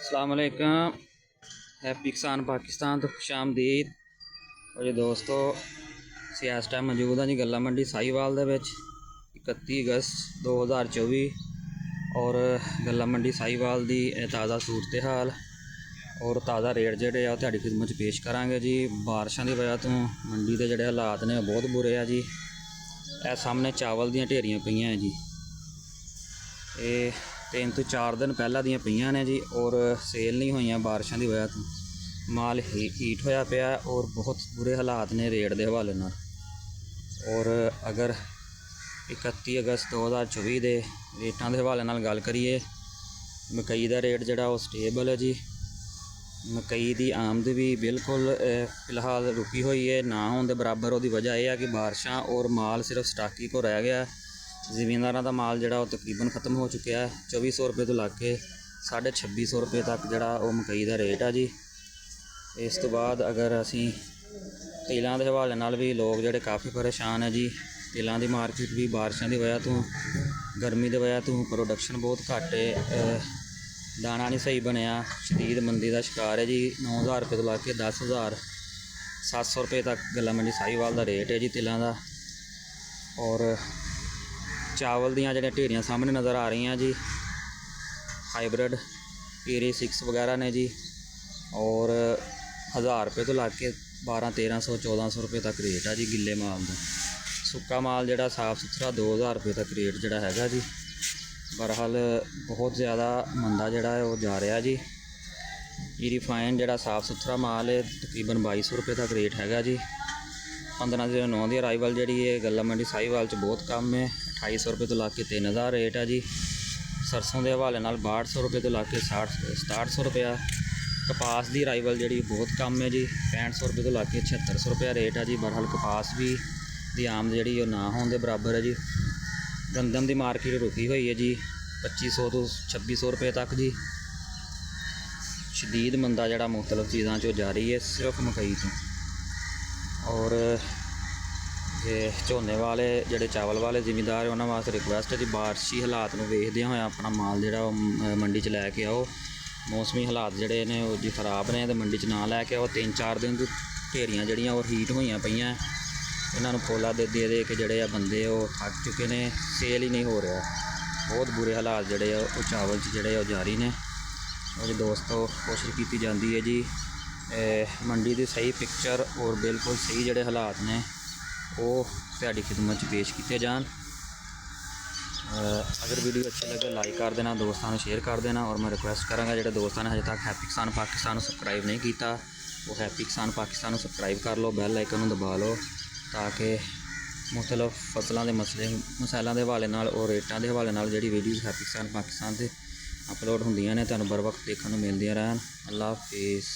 अस्सलाम वालेकुम। हैप्पी किसान पाकिस्तान तो खुश आमदीद। और जी दोस्तों, ਅਸੀਂ ਇਸ ਟਾਈਮ ਮੌਜੂਦ ਹਾਂ ਜੀ ਗੱਲਾ ਮੰਡੀ ਸਾਹੀਵਾਲ ਦੇ ਵਿੱਚ 31 ਅਗਸਤ 2024 ਔਰ ਗੱਲਾ ਮੰਡੀ ਸਾਹੀਵਾਲ ਦੀ ਤਾज़ा सूरत हाल और ताज़ा रेट ਜਿਹੜੇ ਆ ਤੁਹਾਡੀ ਖਿਦਮਤ 'ਚ ਪੇਸ਼ ਕਰਾਂਗੇ ਜੀ। ਬਾਰਿਸ਼ਾਂ ਦੀ ਵਜ੍ਹਾ ਤੋਂ ਮੰਡੀ ਦੇ ਜਿਹੜੇ ਹਾਲਾਤ ਨੇ ਬਹੁਤ ਬੁਰੇ ਆ ਜੀ। ਇਹ ਸਾਹਮਣੇ ਚਾਵਲ ਦੀਆਂ ਢੇਰੀਆਂ ਪਈਆਂ ਹੈ ਜੀ। ਇਹ 3 ਤੋਂ 4 दिन ਪਹਿਲਾਂ ਦੀਆਂ ਪਈਆਂ ਨੇ ਜੀ और सेल नहीं ਹੋਈਆਂ ਬਾਰਿਸ਼ਾਂ ਦੀ ਵਜ੍ਹਾ ਤੋਂ। माल हीट होया पिया और बहुत बुरे हालात ने रेट के हवाले नाल। और अगर 31 अगस्त 2024 के रेटां के हवाले नाल गल करिए, मकई का रेट जिहड़ा वो स्टेबल है जी। मकई की आमद भी बिल्कुल फिलहाल रुकी हुई है, ना होने के बराबर। उसकी वजह यह है कि बारिशां और माल सिर्फ स्टाकी को रह गया। जमींदारां दा माल जिहड़ा वो तकरीबन खत्म हो चुका है। 2400 रुपये तो लग के 2650 रुपये तक जिहड़ा वो मकई का रेट है जी। इस तो बाद अगर असी तिलों के हवाले नाल भी लोग जिहड़े काफ़ी परेशान है जी। तिलों की मार्केट भी बारिशों की वजह तो, गर्मी की वजह तो प्रोडक्शन बहुत घट है। दाना नहीं सही बनया, शदीद मंदी का शिकार है जी। 9000 रुपये तो ला के 10,700 रुपये तक गला मंडी साहीवाल का रेट है जी तिलों का। और चावल दियाँ जिहड़ियां ढेरियां सामने नज़र आ रही हैं जी, हाईब्रिड ईरी 6 वगैरह ने जी। और 1000 रुपये तो लग के 1200-1300 1400 रुपये तक रेट है जी गिले माल का। सुक्का माल जिहड़ा साफ सुथरा 2000 रुपये तक रेट जिहड़ा हैगा जी। बहरहाल बहुत ज़्यादा मंदा जिहड़ा है वो जा रहा जी। ये रिफाइन जिहड़ा साफ सुथरा माल है तकरीबन 2200 रुपये तक रेट हैगा जी। 15/09 की अराइवल जी है गला मंडी साहीवाल च बहुत कम है। 2800 रुपये तो लग के 3000 रेट है जी। सरसों के हवाले नाल 6200 रुपये तो लग के 6700 रुपया। कपास की अराइवल जी बहुत कम है जी। 6500 रुपये तो लग के 7600 रुपया रेट है जी। बहरहाल कपास भी दी आमद जी ना होने के बराबर है जी। गंदम की मार्केट रुकी हुई है जी 2500 तो 2600 रुपये तक जी। शदीद मंदा जड़ा मुख्तलिफ चीज़ों चो जारी है सिर्फ मकई तो। और झोने वाले जोड़े चावल वाले जिमीदार उन्होंने वास्ते रिक्वेस्ट है जी, बारिशी हालात में वेखदे होए अपना माल जो मंडी च लैके आओ। मौसमी हालात जोड़े ने वो जी खराब ने तो मंडी च ना लैके आओ। 3-4 दिन ढेरियां जड़ियाँ वो हीट हुई पईयां, इन्होंने फुला दे के जोड़े बंदे वो थक चुके ने, सेल ही नहीं हो रहा। बहुत बुरे हालात जोड़े वो चावल जोड़े जारी ने। और दोस्तों कोशिश की जाती है जी मंडी की सही पिक्चर और बिल्कुल सही जोड़े हालात ने वो तुहाडी खिदमत च पेश किए जान। अगर वीडियो अच्छी लगे लाइक कर देना, दोस्तों को शेयर कर देना। और मैं रिक्वेस्ट कराँगा जो दोस्तों ने हजे तक हैप्पी किसान पाकिस्तान सबसक्राइब नहीं किया वो हैप्पी किसान पाकिस्तान सबसक्राइब कर लो, बैल आइकन दबा लो ताकि मुख्तलिफ फसलों के मसालों के हवाले नाल और रेटां के हवाले नाल जिहड़ी वीडियो हैप्पी किसान पाकिस्तान से अपलोड होंदियां ने तुहानूं बर वक्त देखने को मिलदियां रहन। अल्लाह हाफिज़।